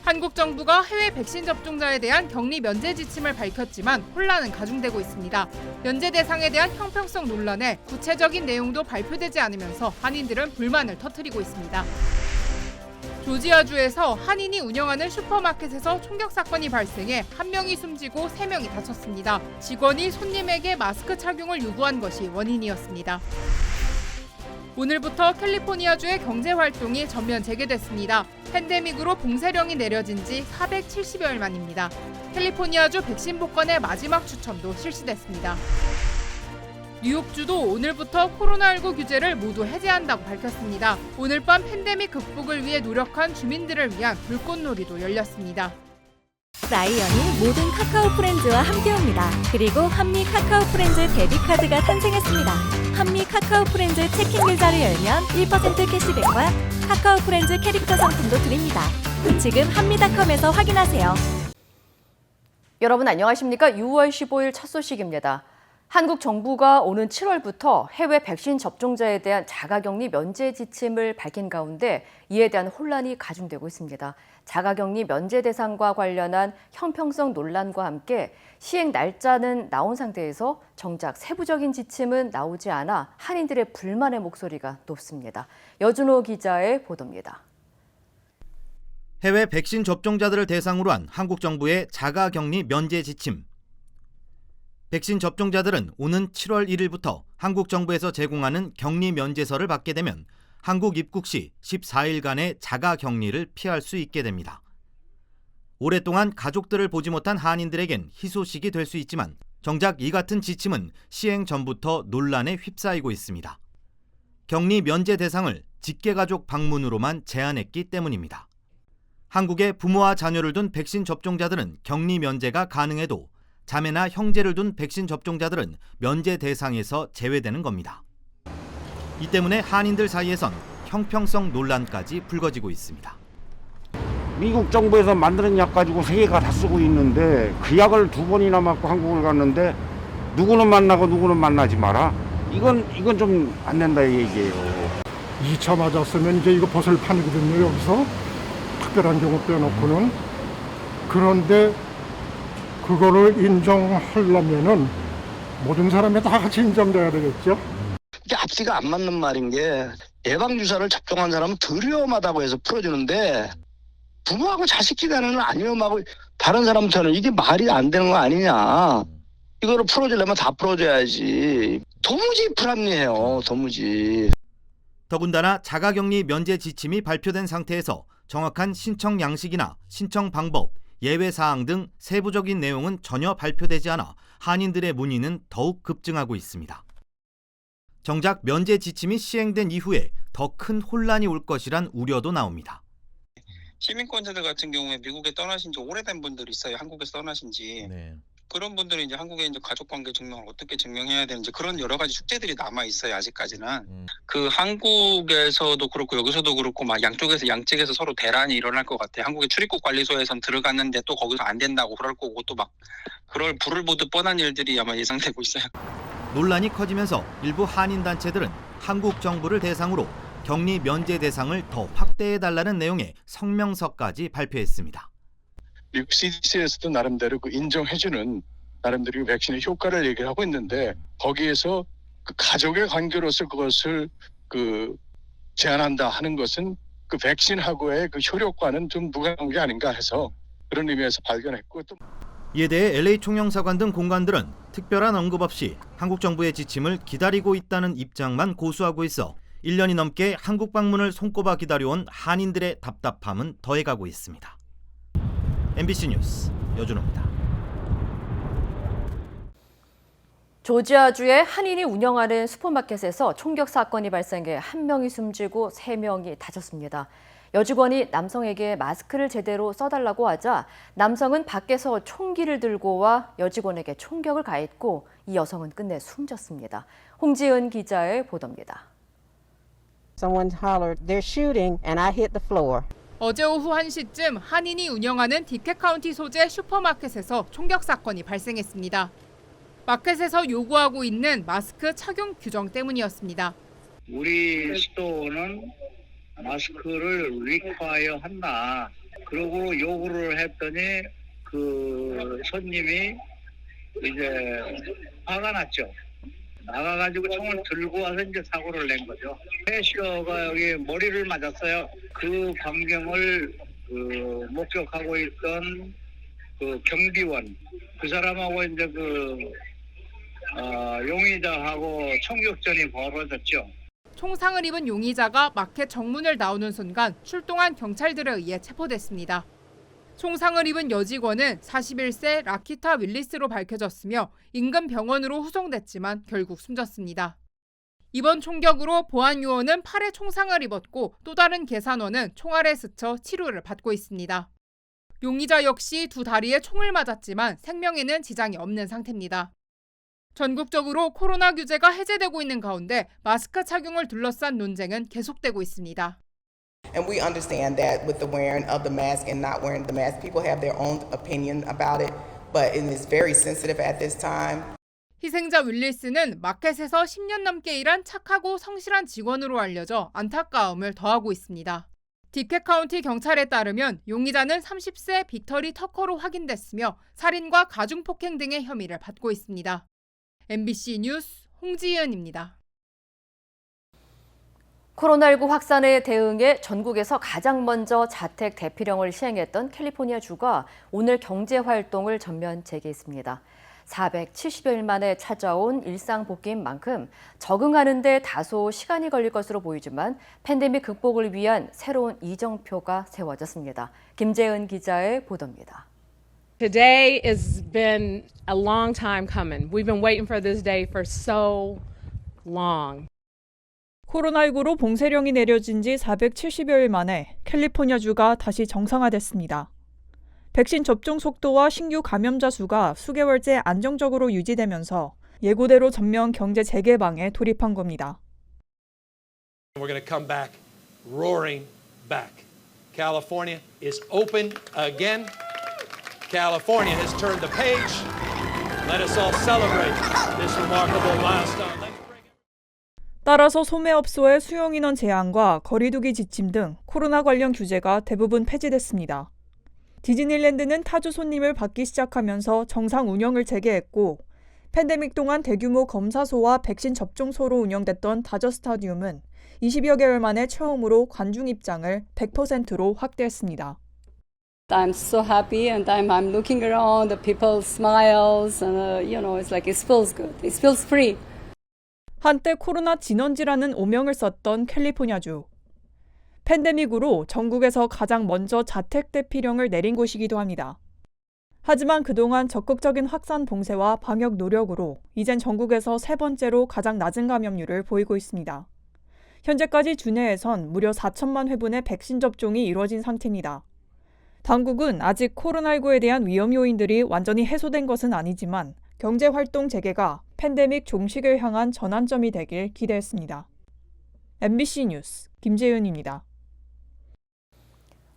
한국 정부가 해외 백신 접종자에 대한 격리 면제 지침을 밝혔지만 혼란은 가중되고 있습니다. 면제 대상에 대한 형평성 논란에 구체적인 내용도 발표되지 않으면서 한인들은 불만을 터뜨리고 있습니다. 조지아주에서 한인이 운영하는 슈퍼마켓에서 총격 사건이 발생해 1명이 숨지고 3명이 다쳤습니다. 직원이 손님에게 마스크 착용을 요구한 것이 원인이었습니다. 오늘부터 캘리포니아주의 경제활동이 전면 재개됐습니다. 팬데믹으로 봉쇄령이 내려진 지 470여일 만입니다. 캘리포니아주 백신 복권의 마지막 추첨도 실시됐습니다. 뉴욕주도 오늘부터 코로나19 규제를 모두 해제한다고 밝혔습니다. 오늘 밤 팬데믹 극복을 위해 노력한 주민들을 위한 불꽃놀이도 열렸습니다. 라이언이 모든 카카오 프렌즈와 함께옵니다. 그리고 한미 카카오 프렌즈 데뷔카드가 탄생했습니다. 한미 카카오 프렌즈 체킹 계좌를 열면 1% 캐시백과 카카오 프렌즈 캐릭터 상품도 드립니다. 지금 한미닷컴에서 확인하세요. 여러분 안녕하십니까? 6월 15일 첫 소식입니다. 한국 정부가 오는 7월부터 해외 백신 접종자에 대한 자가격리 면제 지침을 밝힌 가운데 이에 대한 혼란이 가중되고 있습니다. 자가격리 면제 대상과 관련한 형평성 논란과 함께 시행 날짜는 나온 상태에서 정작 세부적인 지침은 나오지 않아 한인들의 불만의 목소리가 높습니다. 여준호 기자의 보도입니다. 해외 백신 접종자들을 대상으로 한 한국 정부의 자가격리 면제 지침. 백신 접종자들은 오는 7월 1일부터 한국 정부에서 제공하는 격리 면제서를 받게 되면 한국 입국 시 14일간의 자가 격리를 피할 수 있게 됩니다. 오랫동안 가족들을 보지 못한 한인들에겐 희소식이 될 수 있지만 정작 이 같은 지침은 시행 전부터 논란에 휩싸이고 있습니다. 격리 면제 대상을 직계가족 방문으로만 제한했기 때문입니다. 한국에 부모와 자녀를 둔 백신 접종자들은 격리 면제가 가능해도 자매나 형제를 둔 백신 접종자들은 면제 대상에서 제외되는 겁니다. 이 때문에 한인들 사이에선 형평성 논란까지 불거지고 있습니다. 미국 정부에서 만드는 약 가지고 세계가 다 쓰고 있는데 그 약을 2번이나 맞고 한국을 갔는데 누구는 만나고 누구는 만나지 마라. 이건 좀 안 된다 이 얘기예요. 2차 맞았으면 이제 이거 벗을 판이거든요. 여기서 특별한 경우 빼놓고는. 그런데 그거를 인정하려면은 모든 사람이 다 같이 인정돼야 되겠죠. 이게 앞뒤가 안 맞는 말인 게 예방주사를 접종한 사람은 덜 위험하다고 해서 풀어주는데 부모하고 자식 기간에는 안 위험하고 다른 사람한테는 이게 말이 안 되는 거 아니냐. 이거를 풀어주려면 다 풀어줘야지. 도무지 불합리해요. 도무지. 더군다나 자가격리 면제 지침이 발표된 상태에서 정확한 신청 양식이나 신청 방법, 예외 사항 등 세부적인 내용은 전혀 발표되지 않아 한인들의 문의는 더욱 급증하고 있습니다. 정작 면제 지침이 시행된 이후에 더 큰 혼란이 올 것이란 우려도 나옵니다. 시민권자들 같은 경우에 미국에 떠나신 지 오래된 분들이 있어요. 한국에서 떠나신 지. 네. 그런 분들은 이제 한국에 이제 가족관계 증명을 어떻게 증명해야 되는지 그런 여러 가지 숙제들이 남아 있어요. 아직까지는. 그 한국에서도 그렇고 여기서도 그렇고 막 양측에서 서로 대란이 일어날 것 같아요. 한국의 출입국 관리소에선 들어갔는데 또 거기서 안 된다고 그럴 거고 또 막 그럴 불을 보듯 뻔한 일들이 아마 예상되고 있어요. 논란이 커지면서 일부 한인 단체들은 한국 정부를 대상으로 격리 면제 대상을 더 확대해달라는 내용의 성명서까지 발표했습니다. 미국 CDC에서도 나름대로 그 인정해주는 나름대로 백신의 효과를 얘기를 하고 있는데 거기에서 그 가족의 관계로서 그것을 제한한다 하는 것은 그 백신하고의 그 효력과는 좀 무관한 게 아닌가 해서 그런 의미에서 발견했고 또 이에 대해 LA 총영사관 등 공관들은 특별한 언급 없이 한국 정부의 지침을 기다리고 있다는 입장만 고수하고 있어 1년이 넘게 한국 방문을 손꼽아 기다려온 한인들의 답답함은 더해가고 있습니다. MBC 뉴스 여준호입니다. 조지아주의 한인이 운영하는 슈퍼마켓에서 총격 사건이 발생해 1명이 숨지고 3명이 다쳤습니다. 여직원이 남성에게 마스크를 제대로 써달라고 하자 남성은 밖에서 총기를 들고 와 여직원에게 총격을 가했고 이 여성은 끝내 숨졌습니다. 홍지은 기자의 보도입니다. Someone hollered, "They're shooting," and I hit the floor. 어제 오후 1시쯤 한인이 운영하는 디켓 카운티 소재 슈퍼마켓에서 총격 사건이 발생했습니다. 마켓에서 요구하고 있는 마스크 착용 규정 때문이었습니다. 우리 스토어는 마스크를 리콰이어 한다. 그리고 요구를 했더니 그 손님이 이제 화가 났죠. 나가가지고 총을 들고 와서 이제 사고를 낸 거죠. 캐셔가 여기 머리를 맞았어요. 그 광경을 목격하고 있던 그 경비원, 그 사람하고 이제 용의자하고 총격전이 벌어졌죠. 총상을 입은 용의자가 마켓 정문을 나오는 순간 출동한 경찰들에 의해 체포됐습니다. 총상을 입은 여직원은 41세 라키타 윌리스로 밝혀졌으며 인근 병원으로 후송됐지만 결국 숨졌습니다. 이번 총격으로 보안 요원은 팔에 총상을 입었고 또 다른 계산원은 총알에 스쳐 치료를 받고 있습니다. 용의자 역시 두 다리에 총을 맞았지만 생명에는 지장이 없는 상태입니다. 전국적으로 코로나 규제가 해제되고 있는 가운데 마스크 착용을 둘러싼 논쟁은 계속되고 있습니다. And we understand that with the wearing of the mask and not wearing the mask, people have their own opinion about it, but it is very sensitive at this time. 희생자 윌리스는 마켓에서 10년 넘게 일한 착하고 성실한 직원으로 알려져 안타까움을 더하고 있습니다. 디켓 카운티 경찰에 따르면 용의자는 30세 빅터리 터커로 확인됐으며 살인과 가중폭행 등의 혐의를 받고 있습니다. MBC 뉴스 홍지은입니다. 코로나19 확산에 대응해 전국에서 가장 먼저 자택 대피령을 시행했던 캘리포니아주가 오늘 경제활동을 전면 재개했습니다. 470여일 만에 찾아온 일상 복귀인 만큼 적응하는 데 다소 시간이 걸릴 것으로 보이지만 팬데믹 극복을 위한 새로운 이정표가 세워졌습니다. 김재은 기자의 보도입니다. Today has been a long time coming. We've been waiting for this day for so long. 코로나19로 봉쇄령이 내려진 지 470여일 만에 캘리포니아주가 다시 정상화됐습니다. 백신 접종 속도와 신규 감염자 수가 수개월째 안정적으로 유지되면서 예고대로 전면 경제 재개방에 돌입한 겁니다. We're going to come back, roaring back. California is open again. California has turned the page. Let us all celebrate this remarkable milestone. 따라서 소매업소의 수용인원 제한과 거리두기 지침 등 코로나 관련 규제가 대부분 폐지됐습니다. 디즈니랜드는 타주 손님을 받기 시작하면서 정상 운영을 재개했고 팬데믹 동안 대규모 검사소와 백신 접종소로 운영됐던 다저 스타디움은 20여 개월 만에 처음으로 관중 입장을 100%로 확대했습니다. I'm so happy and I'm looking around the people's smiles and it's like it feels good. It feels free. 한때 코로나 진원지라는 오명을 썼던 캘리포니아주. 팬데믹으로 전국에서 가장 먼저 자택 대피령을 내린 곳이기도 합니다. 하지만 그동안 적극적인 확산 봉쇄와 방역 노력으로 이젠 전국에서 세 번째로 가장 낮은 감염률을 보이고 있습니다. 현재까지 주내에선 무려 4천만 회분의 백신 접종이 이루어진 상태입니다. 당국은 아직 코로나19에 대한 위험 요인들이 완전히 해소된 것은 아니지만 경제활동 재개가 팬데믹 종식을 향한 전환점이 되길 기대했습니다. MBC 뉴스 김재윤입니다.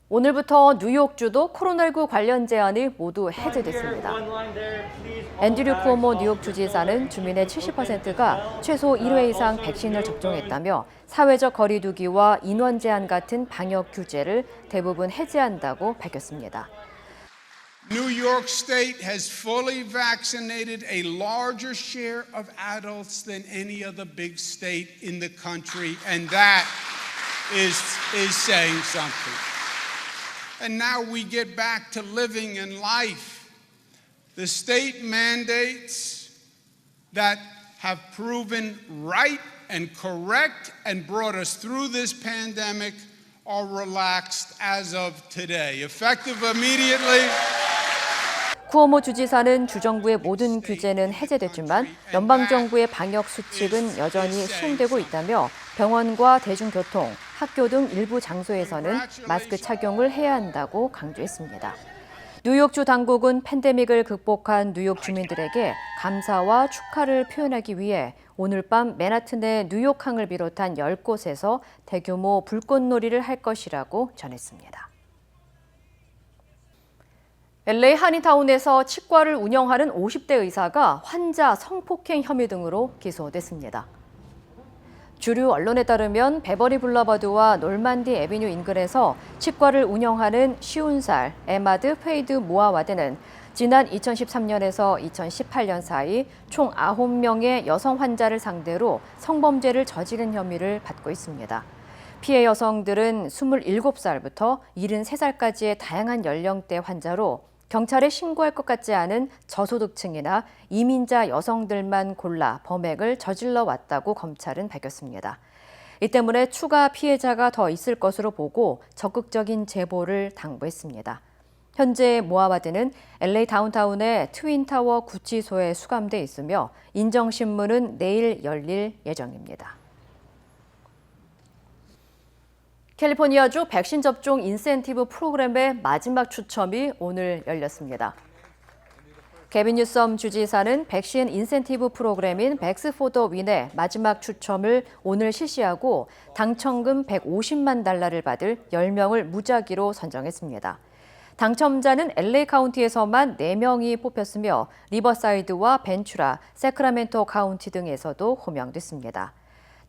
오늘부터 뉴욕주도 코로나19 관련 제한이 모두 해제됐습니다. 앤드류 쿠오모 뉴욕 주지사는 주민의 70%가 최소 1회 이상 백신을 접종했다며 사회적 거리두기와 인원 제한 같은 방역 규제를 대부분 해제한다고 밝혔습니다. New York State has fully vaccinated a larger share of adults than any other big state in the country, and that is saying something. And now we get back to living in life. The state mandates that have proven right and correct and brought us through this pandemic are relaxed as of today, effective immediately. 쿠오모 주지사는 주정부의 모든 규제는 해제됐지만 연방정부의 방역 수칙은 여전히 시행되고 있다며 병원과 대중교통, 학교 등 일부 장소에서는 마스크 착용을 해야 한다고 강조했습니다. 뉴욕주 당국은 팬데믹을 극복한 뉴욕 주민들에게 감사와 축하를 표현하기 위해 오늘 밤 맨하튼의 뉴욕항을 비롯한 10곳에서 대규모 불꽃놀이를 할 것이라고 전했습니다. LA 한인타운에서 치과를 운영하는 50대 의사가 환자 성폭행 혐의 등으로 기소됐습니다. 주류 언론에 따르면 베버리 블러버드와 놀만디 애비뉴 인근에서 치과를 운영하는 50살 에마드 페이드 모아와드는 지난 2013년에서 2018년 사이 총 9명의 여성 환자를 상대로 성범죄를 저지른 혐의를 받고 있습니다. 피해 여성들은 27살부터 73살까지의 다양한 연령대 환자로 경찰에 신고할 것 같지 않은 저소득층이나 이민자 여성들만 골라 범행을 저질러 왔다고 검찰은 밝혔습니다. 이 때문에 추가 피해자가 더 있을 것으로 보고 적극적인 제보를 당부했습니다. 현재 모아와드는 LA 다운타운의 트윈타워 구치소에 수감돼 있으며 인정신문은 내일 열릴 예정입니다. 캘리포니아주 백신 접종 인센티브 프로그램의 마지막 추첨이 오늘 열렸습니다. 게빈 뉴섬 주지사는 백신 인센티브 프로그램인 백스 포 더 윈의 마지막 추첨을 오늘 실시하고 당첨금 $150만 받을 10명을 무작위로 선정했습니다. 당첨자는 LA 카운티에서만 4명이 뽑혔으며 리버사이드와 벤츄라, 세크라멘토 카운티 등에서도 호명됐습니다.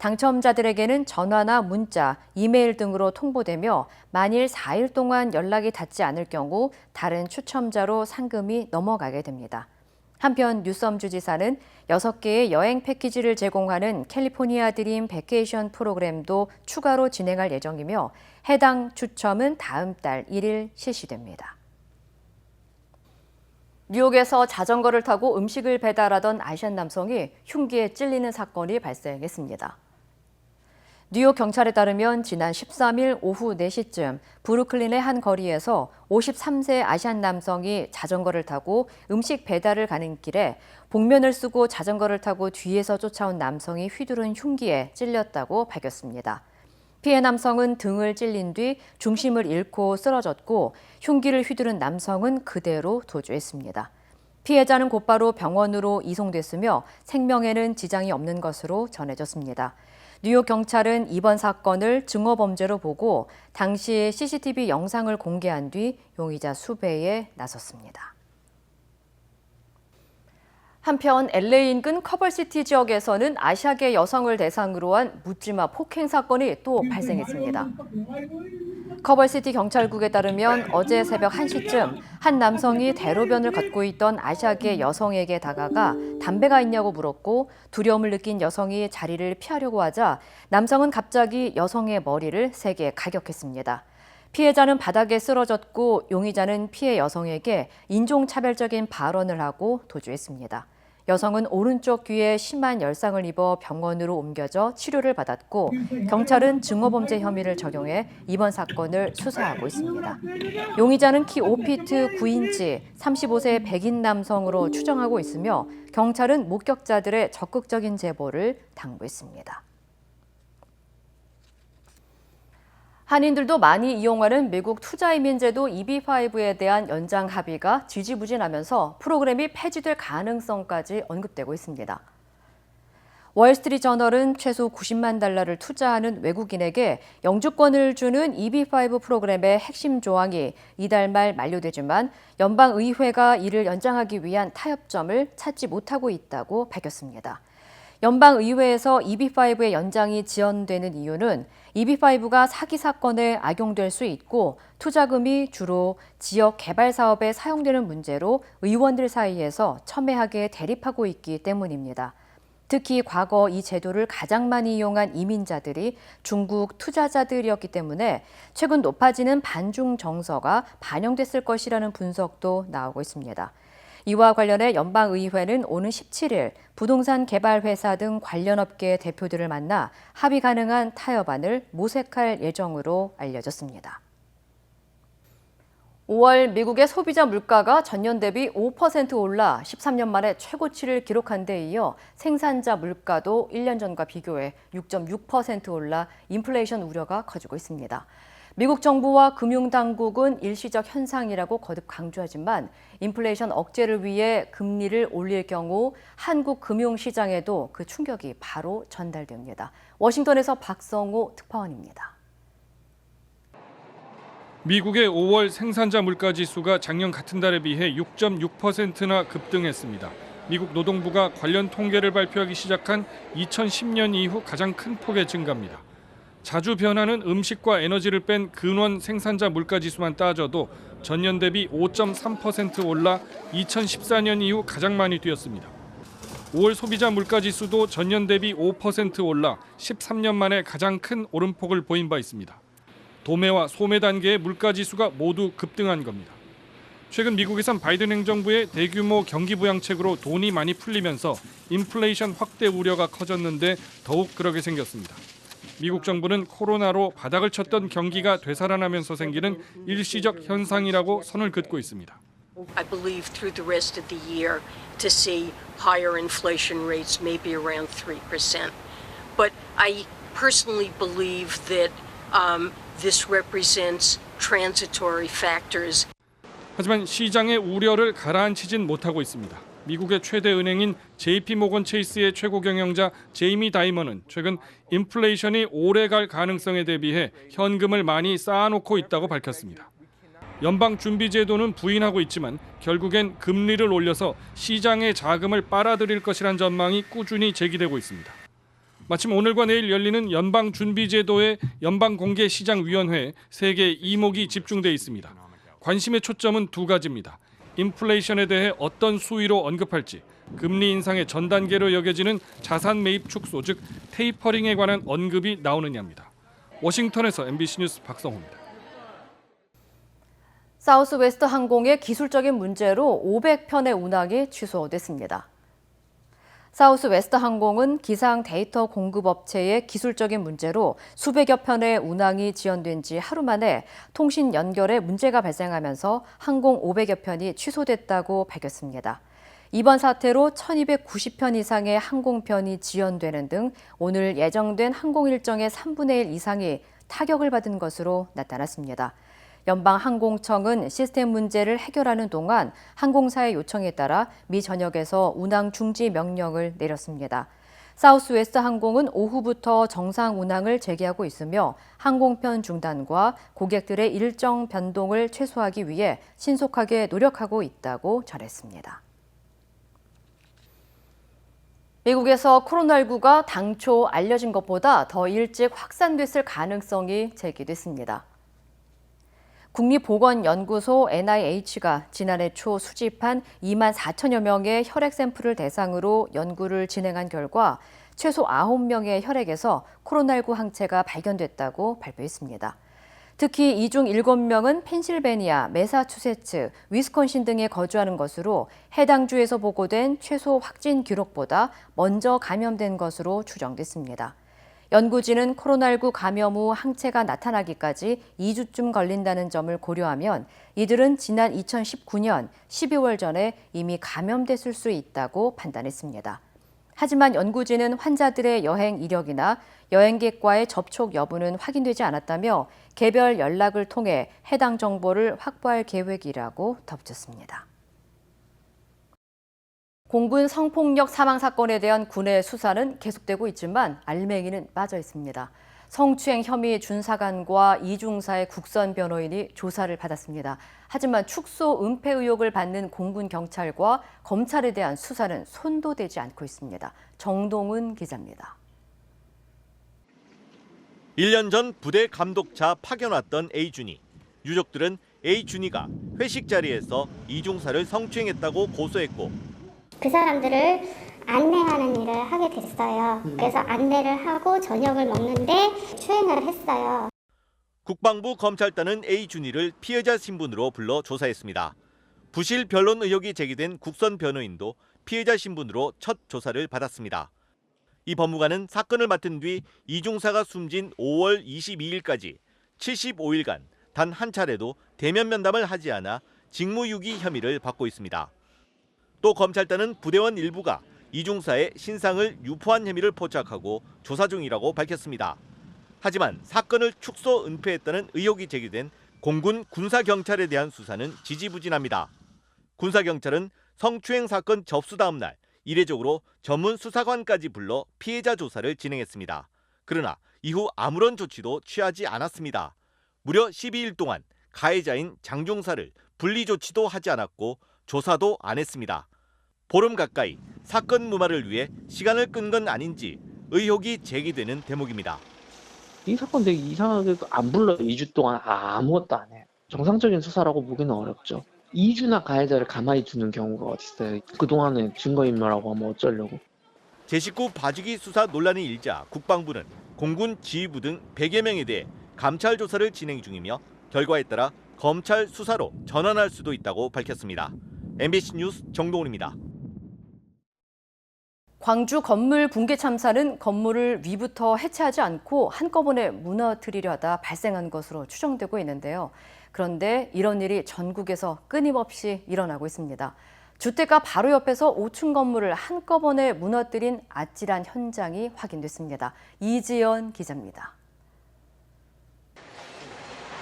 당첨자들에게는 전화나 문자, 이메일 등으로 통보되며 만일 4일 동안 연락이 닿지 않을 경우 다른 추첨자로 상금이 넘어가게 됩니다. 한편 뉴섬 주지사는 6개의 여행 패키지를 제공하는 캘리포니아 드림 베케이션 프로그램도 추가로 진행할 예정이며 해당 추첨은 다음 달 1일 실시됩니다. 뉴욕에서 자전거를 타고 음식을 배달하던 아시안 남성이 흉기에 찔리는 사건이 발생했습니다. 뉴욕 경찰에 따르면 지난 13일 오후 4시쯤 브루클린의 한 거리에서 53세 아시안 남성이 자전거를 타고 음식 배달을 가는 길에 복면을 쓰고 자전거를 타고 뒤에서 쫓아온 남성이 휘두른 흉기에 찔렸다고 밝혔습니다. 피해 남성은 등을 찔린 뒤 중심을 잃고 쓰러졌고 흉기를 휘두른 남성은 그대로 도주했습니다. 피해자는 곧바로 병원으로 이송됐으며 생명에는 지장이 없는 것으로 전해졌습니다. 뉴욕 경찰은 이번 사건을 증오범죄로 보고 당시 CCTV 영상을 공개한 뒤 용의자 수배에 나섰습니다. 한편 LA 인근 커버시티 지역에서는 아시아계 여성을 대상으로 한 묻지마 폭행 사건이 또 발생했습니다. 커버시티 경찰국에 따르면 어제 새벽 1시쯤 한 남성이 대로변을 걷고 있던 아시아계 여성에게 다가가 담배가 있냐고 물었고 두려움을 느낀 여성이 자리를 피하려고 하자 남성은 갑자기 여성의 머리를 세게 가격했습니다. 피해자는 바닥에 쓰러졌고 용의자는 피해 여성에게 인종차별적인 발언을 하고 도주했습니다. 여성은 오른쪽 귀에 심한 열상을 입어 병원으로 옮겨져 치료를 받았고 경찰은 증오범죄 혐의를 적용해 이번 사건을 수사하고 있습니다. 용의자는 키 5피트 9인치 35세 백인 남성으로 추정하고 있으며 경찰은 목격자들의 적극적인 제보를 당부했습니다. 한인들도 많이 이용하는 미국 투자이민제도 EB-5에 대한 연장 합의가 지지부진하면서 프로그램이 폐지될 가능성까지 언급되고 있습니다. 월스트리트저널은 최소 $90만 투자하는 외국인에게 영주권을 주는 EB-5 프로그램의 핵심 조항이 이달 말 만료되지만 연방의회가 이를 연장하기 위한 타협점을 찾지 못하고 있다고 밝혔습니다. 연방의회에서 EB-5의 연장이 지연되는 이유는 EB-5가 사기 사건에 악용될 수 있고 투자금이 주로 지역 개발 사업에 사용되는 문제로 의원들 사이에서 첨예하게 대립하고 있기 때문입니다. 특히 과거 이 제도를 가장 많이 이용한 이민자들이 중국 투자자들이었기 때문에 최근 높아지는 반중 정서가 반영됐을 것이라는 분석도 나오고 있습니다. 이와 관련해 연방의회는 오는 17일 부동산 개발 회사 등 관련 업계 대표들을 만나 합의 가능한 타협안을 모색할 예정으로 알려졌습니다. 5월 미국의 소비자 물가가 전년 대비 5% 올라 13년 만에 최고치를 기록한 데 이어 생산자 물가도 1년 전과 비교해 6.6% 올라 인플레이션 우려가 커지고 있습니다. 미국 정부와 금융당국은 일시적 현상이라고 거듭 강조하지만 인플레이션 억제를 위해 금리를 올릴 경우 한국 금융시장에도 그 충격이 바로 전달됩니다. 워싱턴에서 박성호 특파원입니다. 미국의 5월 생산자 물가 지수가 작년 같은 달에 비해 6.6%나 급등했습니다. 미국 노동부가 관련 통계를 발표하기 시작한 2010년 이후 가장 큰 폭의 증가입니다. 자주 변하는 음식과 에너지를 뺀 근원 생산자 물가지수만 따져도 전년 대비 5.3% 올라 2014년 이후 가장 많이 뛰었습니다. 5월 소비자 물가지수도 전년 대비 5% 올라 13년 만에 가장 큰 오름폭을 보인 바 있습니다. 도매와 소매 단계의 물가지수가 모두 급등한 겁니다. 최근 미국에선 바이든 행정부의 대규모 경기 부양책으로 돈이 많이 풀리면서 인플레이션 확대 우려가 커졌는데 더욱 그러게 생겼습니다. 미국 정부는 코로나로 바닥을 쳤던 경기가 되살아나면서 생기는 일시적 현상이라고 선을 긋고 있습니다. I believe through the rest of the year to see higher inflation rates, maybe around 3%. But I personally believe that this represents transitory factors. 하지만 시장의 우려를 가라앉히진 못하고 있습니다. 미국의 최대 은행인 JP모건 체이스의 최고 경영자 제이미 다이먼은 최근 인플레이션이 오래 갈 가능성에 대비해 현금을 많이 쌓아놓고 있다고 밝혔습니다. 연방준비제도는 부인하고 있지만 결국엔 금리를 올려서 시장의 자금을 빨아들일 것이란 전망이 꾸준히 제기되고 있습니다. 마침 오늘과 내일 열리는 연방준비제도의 연방공개시장위원회에 세계 이목이 집중돼 있습니다. 관심의 초점은 두 가지입니다. 인플레이션에 대해 어떤 수위로 언급할지, 금리 인상의 전 단계로 여겨지는 자산 매입 축소, 즉 테이퍼링에 관한 언급이 나오느냐입니다. 워싱턴에서 MBC 뉴스 박성호입니다. 사우스웨스트 항공의 기술적인 문제로 500편의 운항이 취소됐습니다. 사우스웨스트 항공은 기상 데이터 공급업체의 기술적인 문제로 수백여 편의 운항이 지연된 지 하루 만에 통신 연결에 문제가 발생하면서 항공 500여 편이 취소됐다고 밝혔습니다. 이번 사태로 1290편 이상의 항공편이 지연되는 등 오늘 예정된 항공 일정의 3분의 1 이상이 타격을 받은 것으로 나타났습니다. 연방항공청은 시스템 문제를 해결하는 동안 항공사의 요청에 따라 미 전역에서 운항 중지 명령을 내렸습니다. 사우스웨스트 항공은 오후부터 정상 운항을 재개하고 있으며 항공편 중단과 고객들의 일정 변동을 최소화하기 위해 신속하게 노력하고 있다고 전했습니다. 미국에서 코로나19가 당초 알려진 것보다 더 일찍 확산됐을 가능성이 제기됐습니다. 국립보건연구소 NIH가 지난해 초 수집한 2만 4천여 명의 혈액 샘플을 대상으로 연구를 진행한 결과 최소 9명의 혈액에서 코로나19 항체가 발견됐다고 발표했습니다. 특히 이 중 7명은 펜실베니아, 매사추세츠, 위스콘신 등에 거주하는 것으로 해당 주에서 보고된 최소 확진 기록보다 먼저 감염된 것으로 추정됐습니다. 연구진은 코로나19 감염 후 항체가 나타나기까지 2주쯤 걸린다는 점을 고려하면 이들은 지난 2019년 12월 전에 이미 감염됐을 수 있다고 판단했습니다. 하지만 연구진은 환자들의 여행 이력이나 여행객과의 접촉 여부는 확인되지 않았다며 개별 연락을 통해 해당 정보를 확보할 계획이라고 덧붙였습니다. 공군 성폭력 사망 사건에 대한 군의 수사는 계속되고 있지만 알맹이는 빠져 있습니다. 성추행 혐의 준사관과 이중사의 국선 변호인이 조사를 받았습니다. 하지만 축소 은폐 의혹을 받는 공군 경찰과 검찰에 대한 수사는 손도 대지 않고 있습니다. 정동훈 기자입니다. 1년 전 부대 감독차 파견 왔던 A준이. 유족들은 A준이가 회식 자리에서 이중사를 성추행했다고 고소했고 그 사람들을 안내하는 일을 하게 됐어요. 그래서 안내를 하고 저녁을 먹는데 추행을 했어요. 국방부 검찰단은 A준이를 피해자 신분으로 불러 조사했습니다. 부실 변론 의혹이 제기된 국선 변호인도 피해자 신분으로 첫 조사를 받았습니다. 이 법무관은 사건을 맡은 뒤 이중사가 숨진 5월 22일까지 75일간 단 한 차례도 대면 면담을 하지 않아 직무유기 혐의를 받고 있습니다. 또 검찰단은 부대원 일부가 이중사의 신상을 유포한 혐의를 포착하고 조사 중이라고 밝혔습니다. 하지만 사건을 축소 은폐했다는 의혹이 제기된 공군 군사경찰에 대한 수사는 지지부진합니다. 군사경찰은 성추행 사건 접수 다음 날 이례적으로 전문 수사관까지 불러 피해자 조사를 진행했습니다. 그러나 이후 아무런 조치도 취하지 않았습니다. 무려 12일 동안 가해자인 장중사를 분리 조치도 하지 않았고 조사도 안 했습니다. 보름 가까이 사건 무마를 위해 시간을 끈 건 아닌지 의혹이 제기되는 대목입니다. 이 사건 되게 이상하게도 안 불러요. 2주 동안 아무것도 안 해요. 정상적인 수사라고 보기는 어렵죠. 2주나 가해자를 가만히 두는 경우가 어딨어요. 그동안에 증거인멸하고 하면 어쩌려고. 제 식구 봐주기 수사 논란이 일자 국방부는 공군 지휘부 등 100여 명에 대해 감찰 조사를 진행 중이며 결과에 따라 검찰 수사로 전환할 수도 있다고 밝혔습니다. MBC 뉴스 정동훈입니다. 광주 건물 붕괴 참사는 건물을 위부터 해체하지 않고 한꺼번에 무너뜨리려 하다 발생한 것으로 추정되고 있는데요. 그런데 이런 일이 전국에서 끊임없이 일어나고 있습니다. 주택가 바로 옆에서 5층 건물을 한꺼번에 무너뜨린 아찔한 현장이 확인됐습니다. 이지연 기자입니다.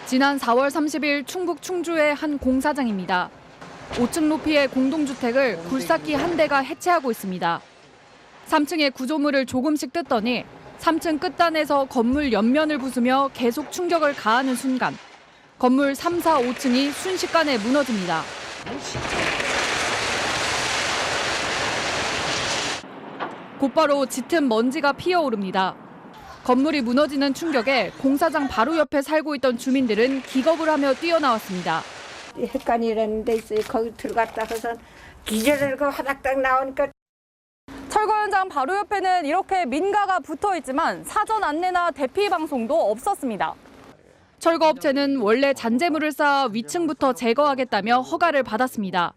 지난 4월 30일 충북 충주의 한 공사장입니다. 5층 높이의 공동주택을 굴삭기 한 대가 해체하고 있습니다. 3층의 구조물을 조금씩 뜯더니 3층 끝단에서 건물 옆면을 부수며 계속 충격을 가하는 순간 건물 3, 4, 5층이 순식간에 무너집니다. 곧바로 짙은 먼지가 피어오릅니다. 건물이 무너지는 충격에 공사장 바로 옆에 살고 있던 주민들은 기겁을 하며 뛰어나왔습니다. 헷갈리는 데 있어요. 거기 들어갔다 해서 기절하고 화닥닥 나오니까. 철거 현장 바로 옆에는 이렇게 민가가 붙어 있지만 사전 안내나 대피 방송도 없었습니다. 철거업체는 원래 잔재물을 쌓아 위층부터 제거하겠다며 허가를 받았습니다.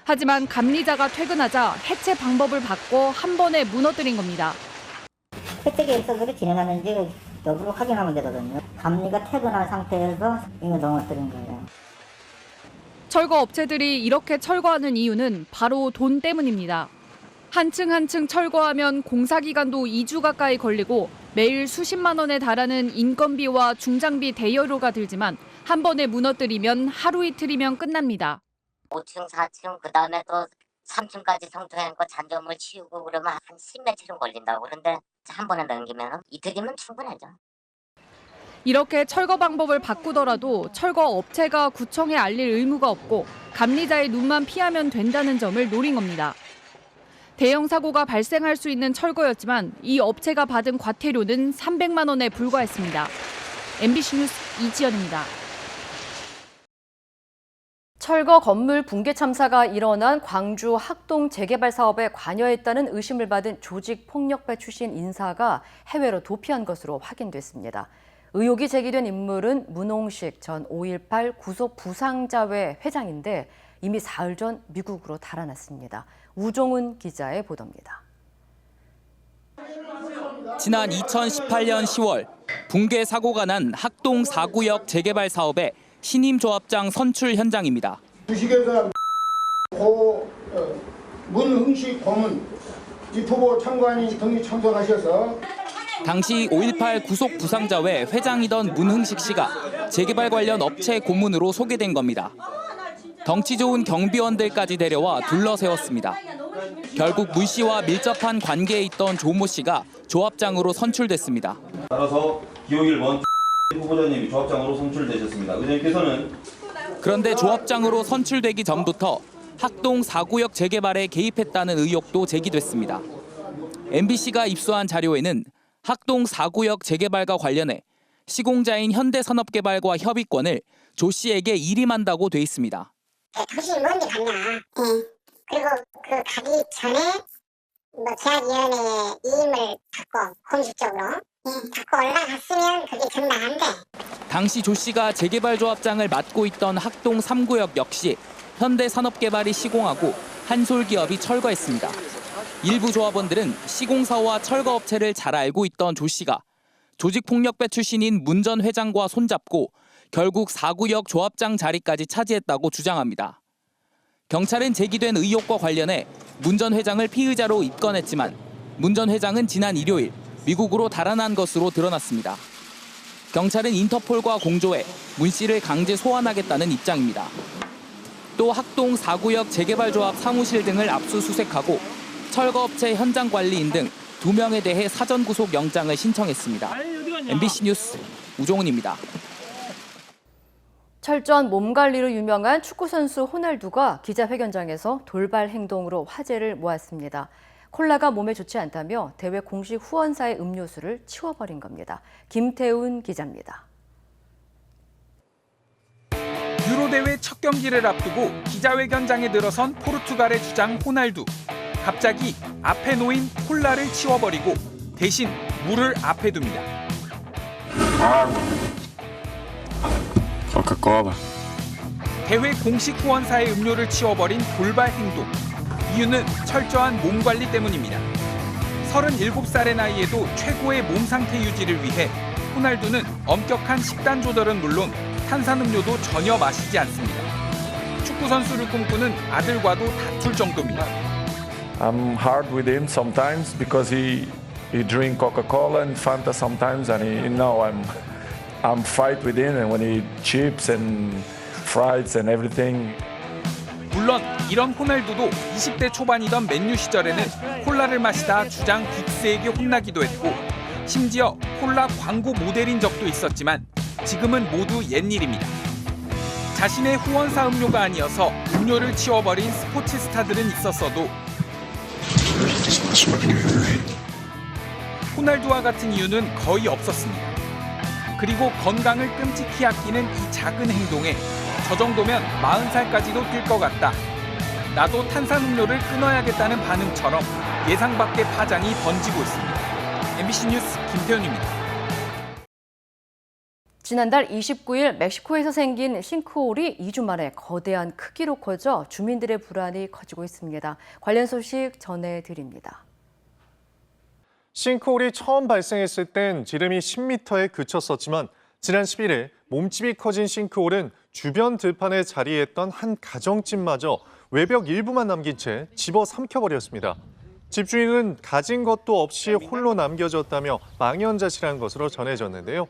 하지만 감리자가 퇴근하자 해체 방법을 바꿔 한 번에 무너뜨린 겁니다. 혜택이 있어서 진행하는지 여부를 확인하면 되거든요. 감리가 퇴근한 상태에서 이거 넘어뜨린 거예요. 철거업체들이 이렇게 철거하는 이유는 바로 돈 때문입니다. 한 층 한 층 철거하면 공사기간도 2주 가까이 걸리고 매일 수십만 원에 달하는 인건비와 중장비 대여료가 들지만 한 번에 무너뜨리면 하루 이틀이면 끝납니다. 5층, 4층, 그다음에 또 3층까지 성토해놓고 잔점을 치우고 그러면 한 10며칠은 걸린다고. 그런데 한 번에 넘기면 이틀이면 충분하죠. 이렇게 철거 방법을 바꾸더라도 철거 업체가 구청에 알릴 의무가 없고 감리자의 눈만 피하면 된다는 점을 노린 겁니다. 대형 사고가 발생할 수 있는 철거였지만 이 업체가 받은 과태료는 300만 원에 불과했습니다. MBC 뉴스 이지연입니다. 철거 건물 붕괴 참사가 일어난 광주 학동 재개발 사업에 관여했다는 의심을 받은 조직폭력배 출신 인사가 해외로 도피한 것으로 확인됐습니다. 의혹이 제기된 인물은 문홍식 전 5.18 구속 부상자회 회장인데 이미 사흘 전 미국으로 달아났습니다. 우종훈 기자의 보도입니다. 지난 2018년 10월 붕괴 사고가 난 학동 4구역 재개발 사업의 신임 조합장 선출 현장입니다. 주식회사 문흥식 고문 입후보 참관인 등이 참석하셔서 당시 5.18 구속 부상자회 회장이던 문흥식 씨가 재개발 관련 업체 고문으로 소개된 겁니다. 덩치 좋은 경비원들까지 데려와 둘러세웠습니다. 결국 문 씨와 밀접한 관계에 있던 조모 씨가 조합장으로 선출됐습니다. 따라서 기호 1번 후보자님이 조합장으로 선출되셨습니다. 의장님께서는 그런데 조합장으로 선출되기 전부터 학동 4구역 재개발에 개입했다는 의혹도 제기됐습니다. MBC가 입수한 자료에는 학동 4구역 재개발과 관련해 시공자인 현대산업개발과 협의권을 조 씨에게 일임한다고 돼 있습니다. 당신이 뭔데 갔나? 그리고 그 가기 전에 계약위원회에 이임을 받고 공식적으로 받고 올라갔으면 그게 정당한데. 당시 조 씨가 재개발 조합장을 맡고 있던 학동 3구역 역시 현대산업개발이 시공하고 한솔기업이 철거했습니다. 일부 조합원들은 시공사와 철거업체를 잘 알고 있던 조 씨가 조직폭력배 출신인 문 전 회장과 손잡고 결국 4구역 조합장 자리까지 차지했다고 주장합니다. 경찰은 제기된 의혹과 관련해 문 전 회장을 피의자로 입건했지만 문 전 회장은 지난 일요일 미국으로 달아난 것으로 드러났습니다. 경찰은 인터폴과 공조해 문 씨를 강제 소환하겠다는 입장입니다. 또 학동 4구역 재개발조합 사무실 등을 압수수색하고 철거업체 현장 관리인 등 2명에 대해 사전 구속 영장을 신청했습니다. MBC 뉴스 우종훈입니다. 철저한 몸 관리로 유명한 축구 선수 호날두가 기자회견장에서 돌발 행동으로 화제를 모았습니다. 콜라가 몸에 좋지 않다며 대회 공식 후원사의 음료수를 치워버린 겁니다. 김태훈 기자입니다. 유로 대회 첫 경기를 앞두고 기자회견장에 들어선 포르투갈의 주장 호날두. 갑자기 앞에 놓인 콜라를 치워버리고 대신 물을 앞에 둡니다. 코카콜라. 대회 공식 후원사의 음료를 치워버린 돌발 행동. 이유는 철저한 몸 관리 때문입니다. 37살의 나이에도 최고의 몸 상태 유지를 위해 호날두는 엄격한 식단 조절은 물론 탄산음료도 전혀 마시지 않습니다. 축구 선수를 꿈꾸는 아들과도 다툴 정도입니다. I'm hard with him sometimes because he drink Coca-Cola and Fanta sometimes, and I'm fight with him, and when he chips and fries and everything. 물론 이런 호날두도 20대 초반이던 맨유 시절에는 콜라를 마시다 주장 긱스에게 혼나기도 했고 심지어 콜라 광고 모델인 적도 있었지만 지금은 모두 옛일입니다. 자신의 후원사 음료가 아니어서 음료를 치워버린 스포츠 스타들은 있었어도 호날두와 같은 이유는 거의 없었습니다. 그리고 건강을 끔찍히 아끼는 이 작은 행동에 저 정도면 40살까지도 뛸 것 같다. 나도 탄산음료를 끊어야겠다는 반응처럼 예상 밖의 파장이 번지고 있습니다. MBC 뉴스 김태훈입니다. 지난달 29일 멕시코에서 생긴 싱크홀이 2주 만에 거대한 크기로 커져 주민들의 불안이 커지고 있습니다. 관련 소식 전해드립니다. 싱크홀이 처음 발생했을 땐 지름이 10m에 그쳤었지만 지난 11일 몸집이 커진 싱크홀은 주변 들판에 자리했던 한 가정집마저 외벽 일부만 남긴 채 집어삼켜버렸습니다. 집주인은 가진 것도 없이 홀로 남겨졌다며 망연자실한 것으로 전해졌는데요.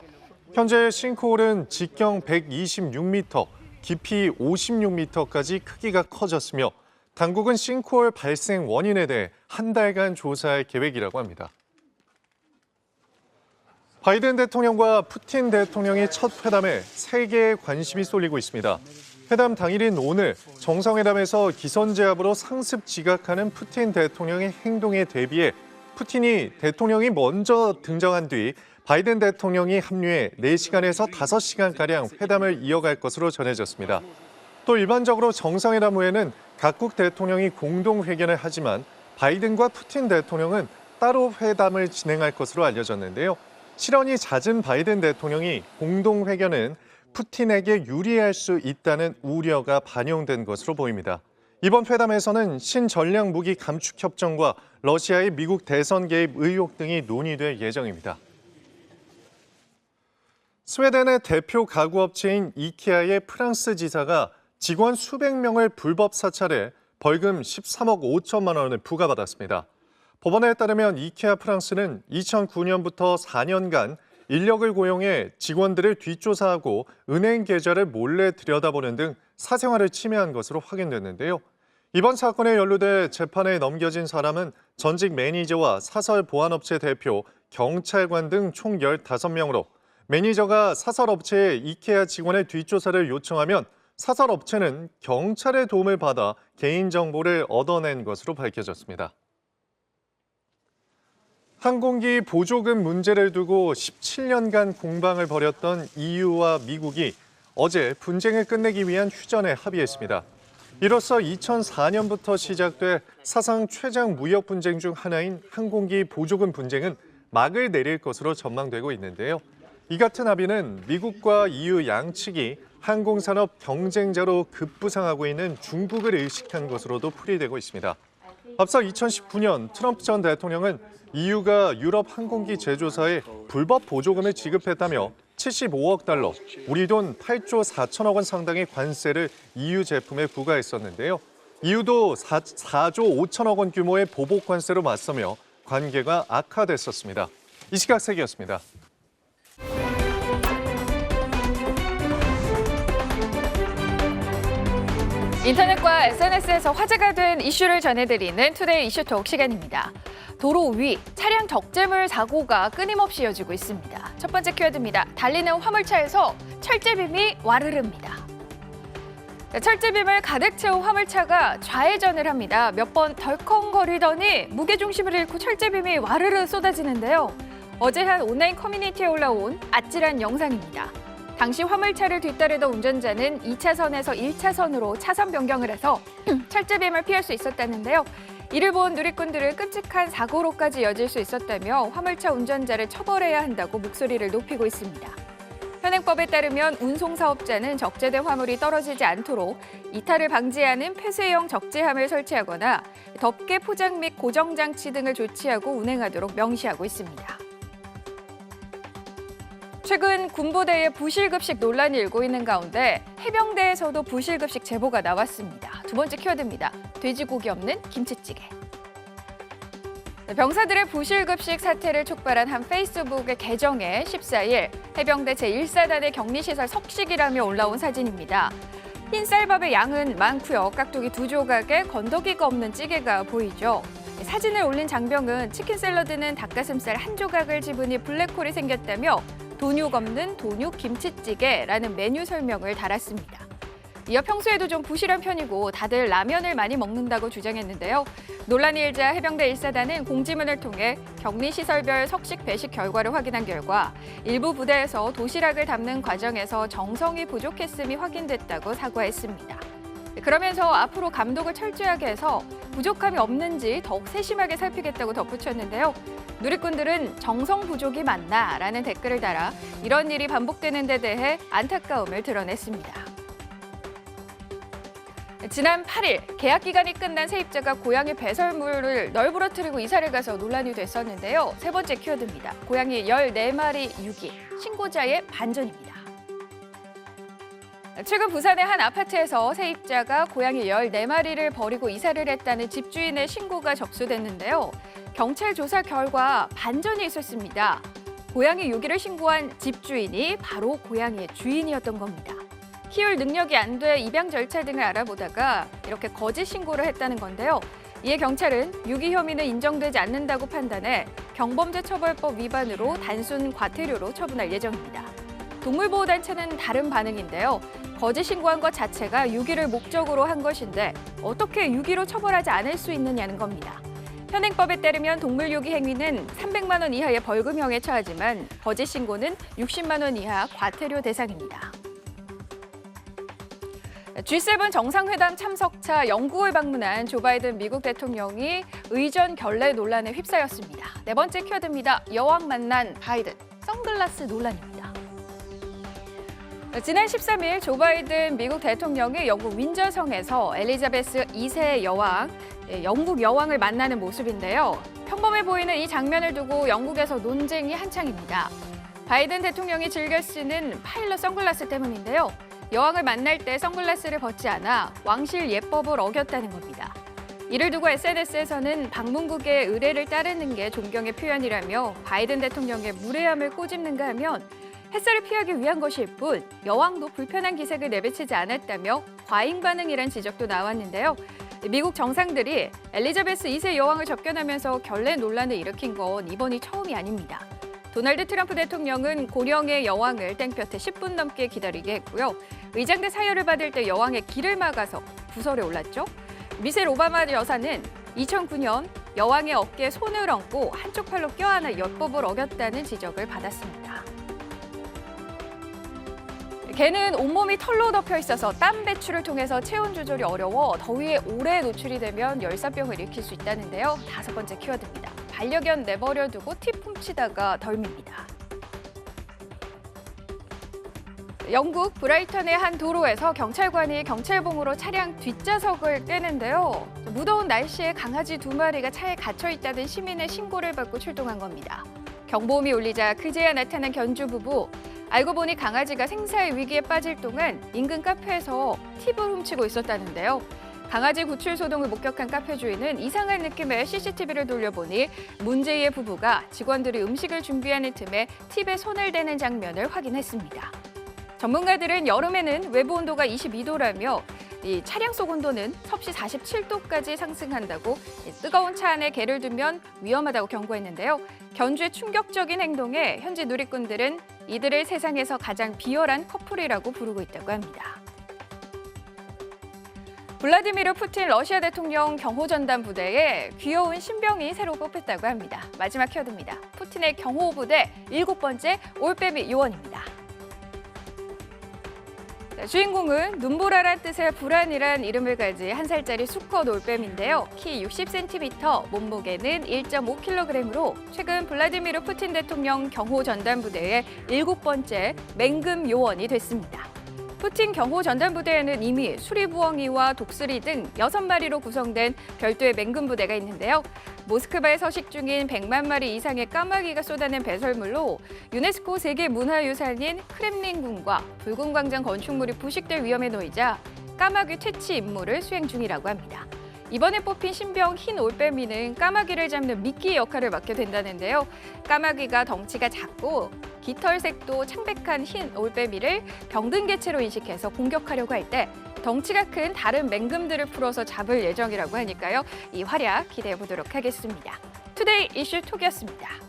현재 싱크홀은 직경 126m, 깊이 56m까지 크기가 커졌으며 당국은 싱크홀 발생 원인에 대해 한 달간 조사할 계획이라고 합니다. 바이든 대통령과 푸틴 대통령의 첫 회담에 세계의 관심이 쏠리고 있습니다. 회담 당일인 오늘 정상회담에서 기선제압으로 상습 지각하는 푸틴 대통령의 행동에 대비해 푸틴이 대통령이 먼저 등장한 뒤 바이든 대통령이 합류해 4시간에서 5시간가량 회담을 이어갈 것으로 전해졌습니다. 또 일반적으로 정상회담 후에는 각국 대통령이 공동회견을 하지만 바이든과 푸틴 대통령은 따로 회담을 진행할 것으로 알려졌는데요. 실언이 잦은 바이든 대통령이 공동회견은 푸틴에게 유리할 수 있다는 우려가 반영된 것으로 보입니다. 이번 회담에서는 신전략무기 감축 협정과 러시아의 미국 대선 개입 의혹 등이 논의될 예정입니다. 스웨덴의 대표 가구업체인 이케아의 프랑스 지사가 직원 수백 명을 불법 사찰해 벌금 13억 5천만 원을 부과받았습니다. 법원에 따르면 이케아 프랑스는 2009년부터 4년간 인력을 고용해 직원들을 뒷조사하고 은행 계좌를 몰래 들여다보는 등 사생활을 침해한 것으로 확인됐는데요. 이번 사건에 연루돼 재판에 넘겨진 사람은 전직 매니저와 사설 보안업체 대표, 경찰관 등 총 15명으로 매니저가 사설업체에 이케아 직원의 뒷조사를 요청하면 사설업체는 경찰의 도움을 받아 개인정보를 얻어낸 것으로 밝혀졌습니다. 항공기 보조금 문제를 두고 17년간 공방을 벌였던 EU와 미국이 어제 분쟁을 끝내기 위한 휴전에 합의했습니다. 이로써 2004년부터 시작돼 사상 최장 무역 분쟁 중 하나인 항공기 보조금 분쟁은 막을 내릴 것으로 전망되고 있는데요. 이 같은 합의는 미국과 EU 양측이 항공산업 경쟁자로 급부상하고 있는 중국을 의식한 것으로도 풀이되고 있습니다. 앞서 2019년 트럼프 전 대통령은 EU가 유럽 항공기 제조사에 불법 보조금을 지급했다며 75억 달러, 우리 돈 8조 4천억 원 상당의 관세를 EU 제품에 부과했었는데요. EU도 4조 5천억 원 규모의 보복 관세로 맞서며 관계가 악화됐었습니다. 이 시각 세계였습니다. 인터넷과 SNS에서 화제가 된 이슈를 전해드리는 투데이 이슈톡 시간입니다. 도로 위 차량 적재물 사고가 끊임없이 이어지고 있습니다. 첫 번째 키워드입니다. 달리는 화물차에서 철제빔이 와르릅니다. 철제빔을 가득 채운 화물차가 좌회전을 합니다. 몇 번 덜컹거리더니 무게중심을 잃고 철제빔이 와르르 쏟아지는데요. 어제 한 온라인 커뮤니티에 올라온 아찔한 영상입니다. 당시 화물차를 뒤따르던 운전자는 2차선에서 1차선으로 차선 변경을 해서 철제빔을 피할 수 있었다는데요. 이를 본 누리꾼들은 끔찍한 사고로까지 이어질 수 있었다며 화물차 운전자를 처벌해야 한다고 목소리를 높이고 있습니다. 현행법에 따르면 운송사업자는 적재된 화물이 떨어지지 않도록 이탈을 방지하는 폐쇄형 적재함을 설치하거나 덮개 포장 및 고정장치 등을 조치하고 운행하도록 명시하고 있습니다. 최근 군부대의 부실급식 논란이 일고 있는 가운데 해병대에서도 부실급식 제보가 나왔습니다. 두 번째 키워드입니다. 돼지고기 없는 김치찌개. 병사들의 부실급식 사태를 촉발한 한 페이스북의 계정에 14일 해병대 제1사단의 격리시설 석식이라며 올라온 사진입니다. 흰 쌀밥의 양은 많고요. 깍두기 2조각에 건더기가 없는 찌개가 보이죠. 사진을 올린 장병은 치킨 샐러드는 닭가슴살 1조각을 집으니 블랙홀이 생겼다며 돈육 없는 돈육 김치찌개라는 메뉴 설명을 달았습니다. 이어 평소에도 좀 부실한 편이고 다들 라면을 많이 먹는다고 주장했는데요. 논란이 일자 해병대 1사단은 공지문을 통해 격리시설별 석식 배식 결과를 확인한 결과 일부 부대에서 도시락을 담는 과정에서 정성이 부족했음이 확인됐다고 사과했습니다. 그러면서 앞으로 감독을 철저하게 해서 부족함이 없는지 더욱 세심하게 살피겠다고 덧붙였는데요. 누리꾼들은 정성 부족이 맞나라는 댓글을 달아 이런 일이 반복되는 데 대해 안타까움을 드러냈습니다. 지난 8일 계약 기간이 끝난 세입자가 고양이 배설물을 널브러뜨리고 이사를 가서 논란이 됐었는데요. 세 번째 키워드입니다. 고양이 14마리 유기, 신고자의 반전입니다. 최근 부산의 한 아파트에서 세입자가 고양이 14마리를 버리고 이사를 했다는 집주인의 신고가 접수됐는데요. 경찰 조사 결과 반전이 있었습니다. 고양이 유기를 신고한 집주인이 바로 고양이의 주인이었던 겁니다. 키울 능력이 안 돼 입양 절차 등을 알아보다가 이렇게 거짓 신고를 했다는 건데요. 이에 경찰은 유기 혐의는 인정되지 않는다고 판단해 경범죄처벌법 위반으로 단순 과태료로 처분할 예정입니다. 동물보호단체는 다른 반응인데요. 거짓 신고한 것 자체가 유기를 목적으로 한 것인데 어떻게 유기로 처벌하지 않을 수 있느냐는 겁니다. 현행법에 따르면 동물 유기 행위는 300만 원 이하의 벌금형에 처하지만 거짓 신고는 60만 원 이하 과태료 대상입니다. G7 정상회담 참석차 영국을 방문한 조 바이든 미국 대통령이 의전 결례 논란에 휩싸였습니다. 네 번째 키워드입니다. 여왕 만난 바이든, 선글라스 논란입니다. 지난 13일 조 바이든 미국 대통령이 영국 윈저성에서 엘리자베스 2세 여왕, 영국 여왕을 만나는 모습인데요. 평범해 보이는 이 장면을 두고 영국에서 논쟁이 한창입니다. 바이든 대통령이 즐겨 쓰는 파일럿 선글라스 때문인데요. 여왕을 만날 때 선글라스를 벗지 않아 왕실 예법을 어겼다는 겁니다. 이를 두고 SNS에서는 방문국의 의례를 따르는 게 존경의 표현이라며 바이든 대통령의 무례함을 꼬집는가 하면 햇살을 피하기 위한 것일 뿐 여왕도 불편한 기색을 내비치지 않았다며 과잉 반응이란 지적도 나왔는데요. 미국 정상들이 엘리자베스 2세 여왕을 접견하면서 결례 논란을 일으킨 건 이번이 처음이 아닙니다. 도널드 트럼프 대통령은 고령의 여왕을 땡볕에 10분 넘게 기다리게 했고요. 의장대 사열을 받을 때 여왕의 길을 막아서 부설에 올랐죠. 미셀 오바마 여사는 2009년 여왕의 어깨에 손을 얹고 한쪽 팔로 껴안아 엿법을 어겼다는 지적을 받았습니다. 개는 온몸이 털로 덮여 있어서 땀 배출을 통해서 체온 조절이 어려워 더위에 오래 노출이 되면 열사병을 일으킬 수 있다는데요. 다섯 번째 키워드입니다. 반려견 내버려 두고 팁 훔치다가 덜밉니다. 영국 브라이턴의 한 도로에서 경찰관이 경찰봉으로 차량 뒷좌석을 떼는데요. 무더운 날씨에 강아지 2마리가 차에 갇혀 있다는 시민의 신고를 받고 출동한 겁니다. 경보음이 울리자 그제야 나타난 견주 부부. 알고 보니 강아지가 생사의 위기에 빠질 동안 인근 카페에서 팁을 훔치고 있었다는데요. 강아지 구출 소동을 목격한 카페 주인은 이상한 느낌의 CCTV를 돌려보니 문제의 부부가 직원들이 음식을 준비하는 틈에 팁에 손을 대는 장면을 확인했습니다. 전문가들은 여름에는 외부 온도가 22도라며 이 차량 속 온도는 섭씨 47도까지 상승한다고 뜨거운 차 안에 개를 두면 위험하다고 경고했는데요. 견주의 충격적인 행동에 현지 누리꾼들은 이들을 세상에서 가장 비열한 커플이라고 부르고 있다고 합니다. 블라디미르 푸틴 러시아 대통령 경호전단 부대에 귀여운 신병이 새로 뽑혔다고 합니다. 마지막 키워드입니다. 푸틴의 경호부대 7번째 올빼미 요원입니다. 주인공은 눈보라란 뜻의 불안이란 이름을 가진 1살짜리 수컷 올빼미인데요. 키 60cm, 몸무게는 1.5kg으로 최근 블라디미르 푸틴 대통령 경호전단부대의 7번째 맹금 요원이 됐습니다. 푸틴 경호전단부대에는 이미 수리부엉이와 독수리 등 6마리로 구성된 별도의 맹금 부대가 있는데요. 모스크바에 서식 중인 100만 마리 이상의 까마귀가 쏟아낸 배설물로 유네스코 세계문화유산인 크렘린궁과 붉은 광장 건축물이 부식될 위험에 놓이자 까마귀 퇴치 임무를 수행 중이라고 합니다. 이번에 뽑힌 신병 흰 올빼미는 까마귀를 잡는 미끼 역할을 맡게 된다는데요. 까마귀가 덩치가 작고 깃털색도 창백한 흰 올빼미를 병든 개체로 인식해서 공격하려고 할 때 덩치가 큰 다른 맹금들을 풀어서 잡을 예정이라고 하니까요. 이 활약 기대해 보도록 하겠습니다. 투데이 이슈 톡이었습니다.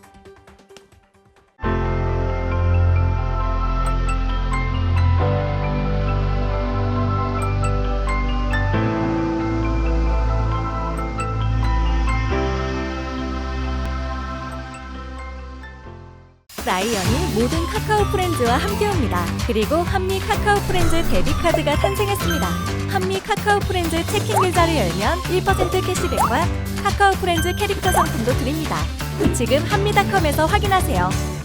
라이언이 모든 카카오 프렌즈와 함께합니다. 그리고 한미 카카오 프렌즈 데뷔카드가 탄생했습니다. 한미 카카오 프렌즈 체킹 계좌를 열면 1% 캐시백과 카카오 프렌즈 캐릭터 상품도 드립니다. 지금 한미닷컴에서 확인하세요.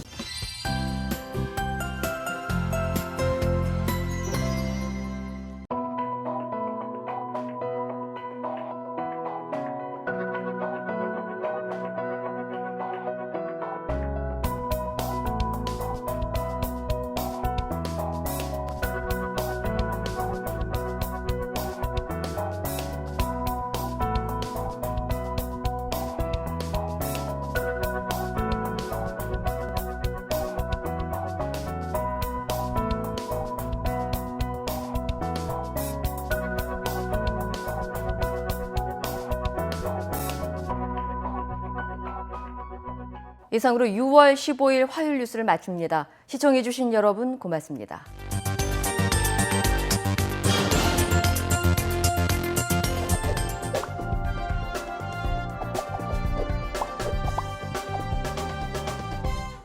이상으로 6월 15일 화요일 뉴스를 마칩니다. 시청해주신 여러분 고맙습니다.